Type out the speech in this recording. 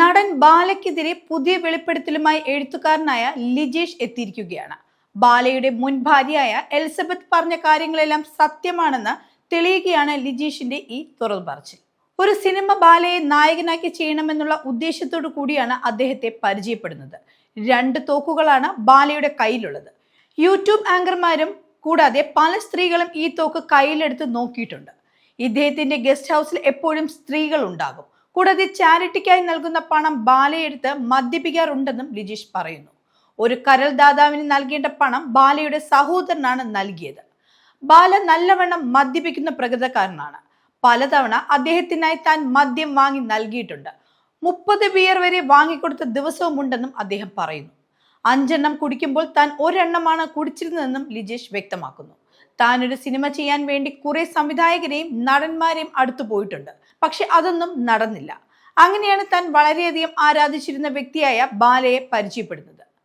നടൻ ബാലയ്ക്കെതിരെ പുതിയ വെളിപ്പെടുത്തലുമായി എഴുത്തുകാരനായ ലിജേഷ് എത്തിയിരിക്കുകയാണ്. ബാലയുടെ മുൻ ഭാര്യയായ എലിസബത്ത് പറഞ്ഞ കാര്യങ്ങളെല്ലാം സത്യമാണെന്ന് തെളിയുകയാണ് ലിജേഷിന്റെ ഈ തുറന്നുപറച്ചിൽ. ഒരു സിനിമ ബാലയെ നായകനാക്കി ചെയ്യണമെന്നുള്ള ഉദ്ദേശത്തോടു കൂടിയാണ് അദ്ദേഹത്തെ പരിചയപ്പെടുന്നത്. 2 തോക്കുകളാണ് ബാലയുടെ കയ്യിലുള്ളത്. യൂട്യൂബ് ആങ്കർമാരും കൂടാതെ പല സ്ത്രീകളും ഈ തോക്ക് കയ്യിലെടുത്ത് നോക്കിയിട്ടുണ്ട്. ഇദ്ദേഹത്തിന്റെ ഗസ്റ്റ് ഹൗസിൽ എപ്പോഴും സ്ത്രീകൾ ഉണ്ടാകും. കൂടാതെ ചാരിറ്റിക്കായി നൽകുന്ന പണം ബാലയെടുത്ത് മദ്യപിക്കാറുണ്ടെന്നും ലിജീഷ് പറയുന്നു. ഒരു കരൾ ദാതാവിന് നൽകേണ്ട പണം ബാലയുടെ സഹോദരനാണ് നൽകിയത്. ബാല നല്ലവണ്ണം മദ്യപിക്കുന്ന പ്രകൃതക്കാരനാണ്. പലതവണ അദ്ദേഹത്തിനായി താൻ മദ്യം വാങ്ങി നൽകിയിട്ടുണ്ട്. 30 ബിയർ വരെ വാങ്ങിക്കൊടുത്ത ദിവസവും ഉണ്ടെന്നും അദ്ദേഹം പറയുന്നു. 5 എണ്ണം കുടിക്കുമ്പോൾ താൻ 1 എണ്ണമാണ് കുടിച്ചിരുന്നതെന്നും ലിജേഷ് വ്യക്തമാക്കുന്നു. താൻ ഒരു സിനിമ ചെയ്യാൻ വേണ്ടി കുറെ സംവിധായകരെയും നടന്മാരെയും അടുത്തു പോയിട്ടുണ്ട്. പക്ഷെ അതൊന്നും നടന്നില്ല. അങ്ങനെയാണ് താൻ വളരെയധികം ആരാധിച്ചിരുന്ന വ്യക്തിയായ ബാലയെ പരിചയപ്പെടുന്നത്.